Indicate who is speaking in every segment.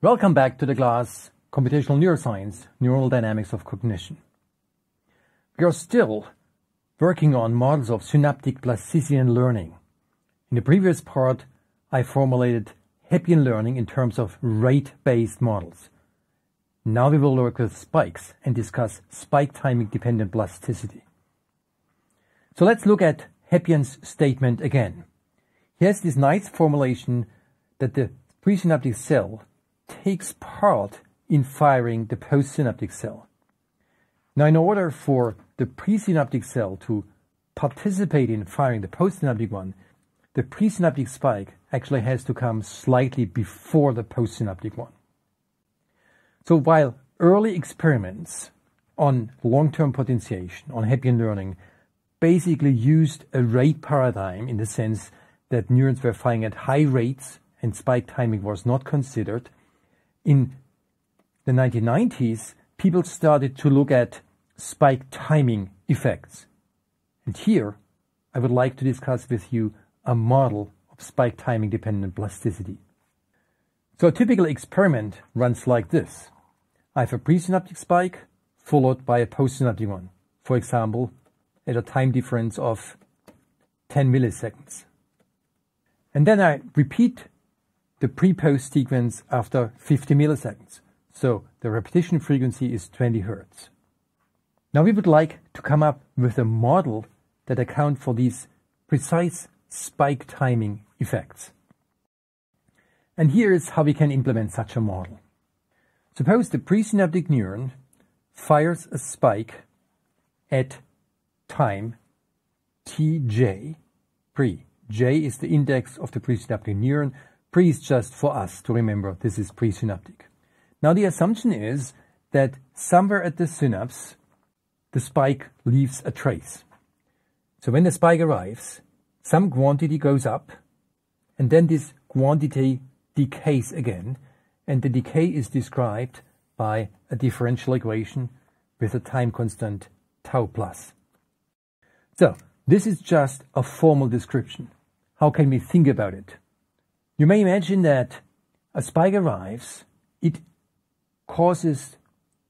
Speaker 1: Welcome back to the class Computational Neuroscience, Neural Dynamics of Cognition. We are still working on models of synaptic plasticity and learning. In the previous part, I formulated Heppian learning in terms of rate-based models. Now we will work with spikes and discuss spike timing dependent plasticity. So let's look at Heppian's statement again. He has this nice formulation that the presynaptic cell takes part in firing the postsynaptic cell. Now, in order for the presynaptic cell to participate in firing the postsynaptic one, the presynaptic spike actually has to come slightly before the postsynaptic one. So while early experiments on long-term potentiation, on Heppian learning, basically used a rate paradigm in the sense that neurons were firing at high rates and spike timing was not considered, in the 1990s, people started to look at spike timing effects. And here, I would like to discuss with you a model of spike timing dependent plasticity. So a typical experiment runs like this. I have a presynaptic spike followed by a postsynaptic one, for example, at a time difference of 10 milliseconds. And then I repeat the pre-post sequence after 50 milliseconds. So the repetition frequency is 20 Hertz. Now we would like to come up with a model that account for these precise spike timing effects. And here is how we can implement such a model. Suppose the presynaptic neuron fires a spike at time tj, pre. J is the index of the presynaptic neuron. Pre is just for us to remember this is presynaptic. Now the assumption is that somewhere at the synapse, the spike leaves a trace. So when the spike arrives, some quantity goes up, and then this quantity decays again, and the decay is described by a differential equation with a time constant tau plus. So this is just a formal description. How can we think about it? You may imagine that a spike arrives, it causes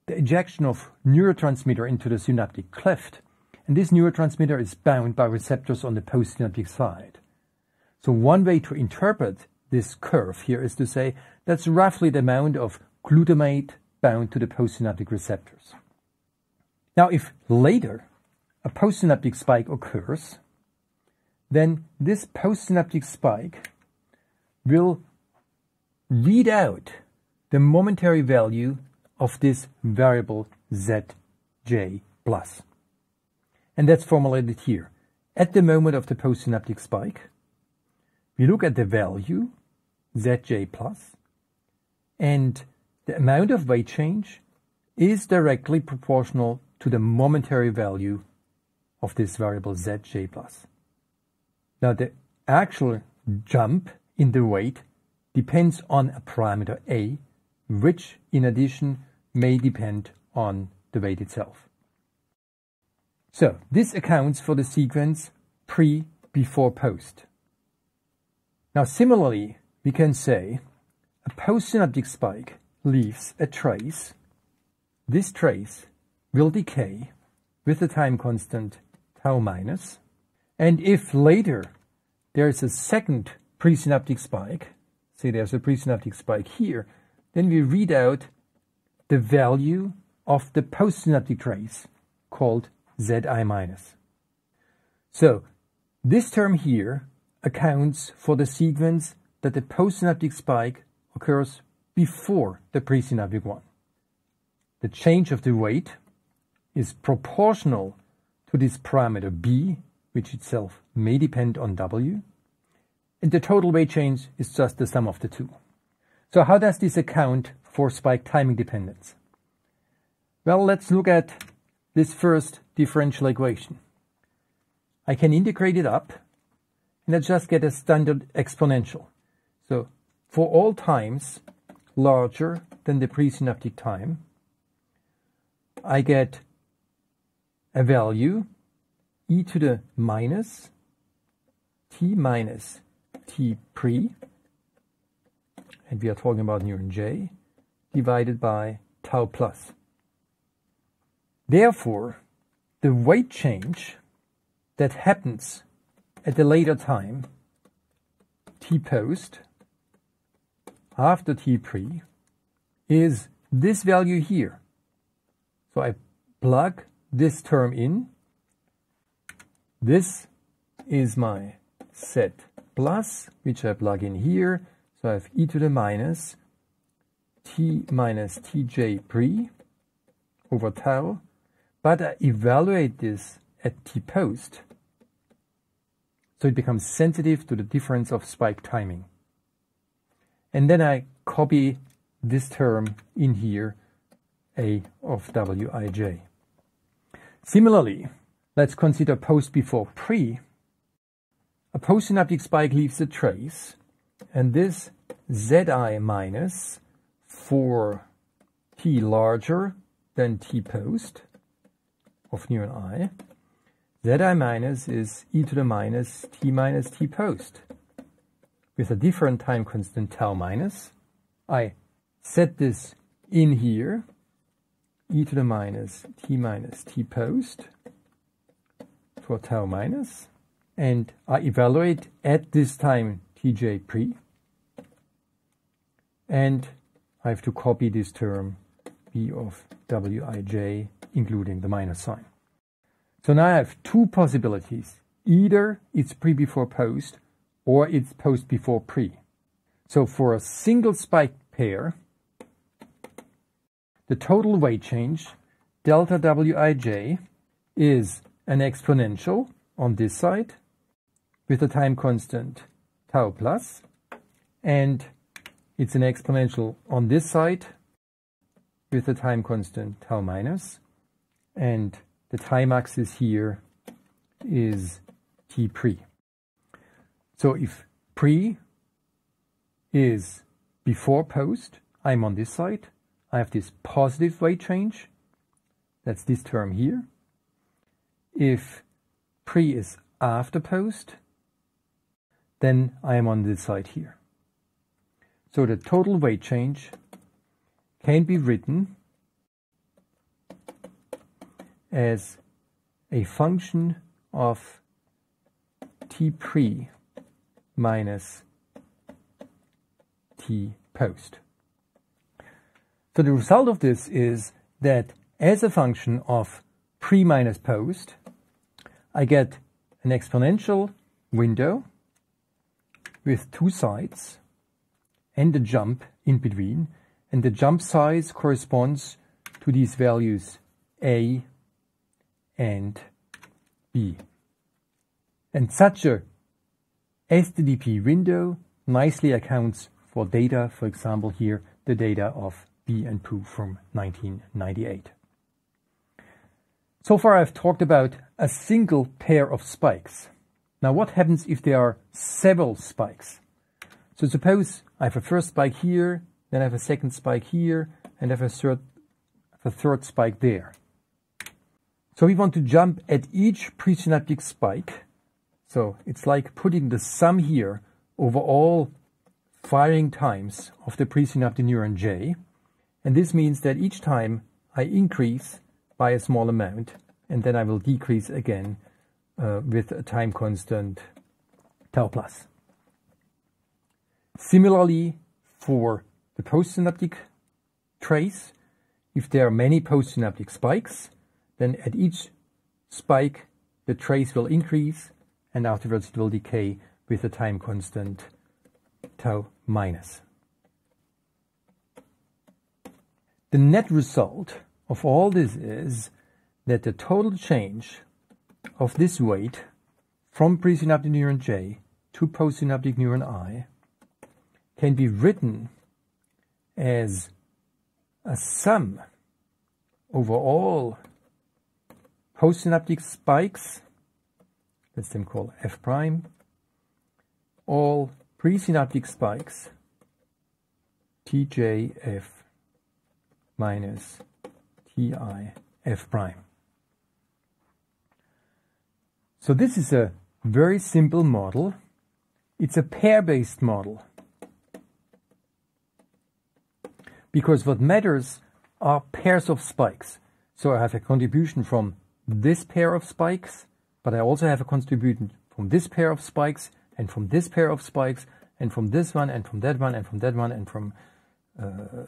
Speaker 1: the ejection of neurotransmitter into the synaptic cleft, and this neurotransmitter is bound by receptors on the postsynaptic side. So one way to interpret this curve here is to say that's roughly the amount of glutamate bound to the postsynaptic receptors. Now if later a postsynaptic spike occurs, then this postsynaptic spike will read out the momentary value of this variable zj plus. And that's formulated here. At the moment of the postsynaptic spike, we look at the value zj plus, and the amount of weight change is directly proportional to the momentary value of this variable zj plus. Now the actual jump in the weight depends on a parameter a, which in addition may depend on the weight itself. So this accounts for the sequence pre, before, post. Now similarly, we can say a postsynaptic spike leaves a trace. This trace will decay with the time constant tau minus, and if later there is a second presynaptic spike, say there's a presynaptic spike here, then we read out the value of the postsynaptic trace called Zi minus. So this term here accounts for the sequence that the postsynaptic spike occurs before the presynaptic one. The change of the weight is proportional to this parameter b, which itself may depend on w, and the total weight change is just the sum of the two. So how does this account for spike timing dependence? Well, let's look at this first differential equation. I can integrate it up, and I just get a standard exponential. So for all times larger than the presynaptic time, I get a value e to the minus t minus t pre and we are talking about neuron J, divided by tau plus. Therefore, the weight change that happens at a later time, t post, after t pre, is this value here. So I plug this term in. This is my z plus, which I plug in here. So I have e to the minus t minus tj pre over tau. But I evaluate this at t post, so it becomes sensitive to the difference of spike timing. And then I copy this term in here, a of wij. Similarly, let's consider post before pre. A postsynaptic spike leaves a trace, and this zi minus for t larger than t post of neuron I, zi minus is e to the minus t post. With a different time constant tau minus, I set this in here, e to the minus t post for tau minus, and I evaluate at this time tj pre, and I have to copy this term b of wij, including the minus sign. So now I have two possibilities. Either it's pre before post, or it's post before pre. So for a single spike pair, the total weight change, delta wij, is an exponential on this side with a time constant tau plus, and it's an exponential on this side with the time constant tau minus, and the time axis here is t pre. So if pre is before post, I'm on this side. I have this positive weight change. That's this term here. If pre is after post, then I am on this side here. So the total weight change can be written as a function of t pre minus t post. So the result of this is that as a function of pre minus post, I get an exponential window with two sides and a jump in between, and the jump size corresponds to these values a and b. And such a SDDP window nicely accounts for data, for example here, the data of B and Poo from 1998. So far I've talked about a single pair of spikes. Now what happens if there are several spikes? So suppose I have a first spike here, then I have a second spike here, and I have a third spike there. So we want to jump at each presynaptic spike. So it's like putting the sum here over all firing times of the presynaptic neuron J. And this means that each time I increase by a small amount, and then I will decrease again with a time constant tau plus. Similarly, for the postsynaptic trace, if there are many postsynaptic spikes, then at each spike the trace will increase, and afterwards it will decay with a time constant tau minus. The net result of all this is that the total change of this weight from presynaptic neuron J to postsynaptic neuron I can be written as a sum over all postsynaptic spikes, let's then call F prime, all presynaptic spikes TJF minus TIF prime. So this is a very simple model. It's a pair-based model. because what matters are pairs of spikes. So I have a contribution from this pair of spikes, but I also have a contribution from this pair of spikes, and from this pair of spikes, and from this one, and from that one, and from that one, and from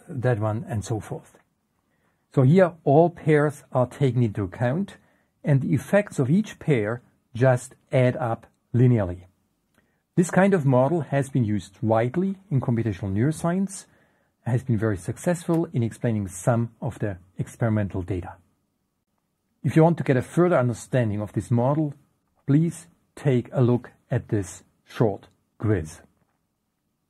Speaker 1: that one, and so forth. So here all pairs are taken into account, and the effects of each pair just add up linearly. This kind of model has been used widely in computational neuroscience, has been very successful in explaining some of the experimental data. If you want to get a further understanding of this model, please take a look at this short quiz.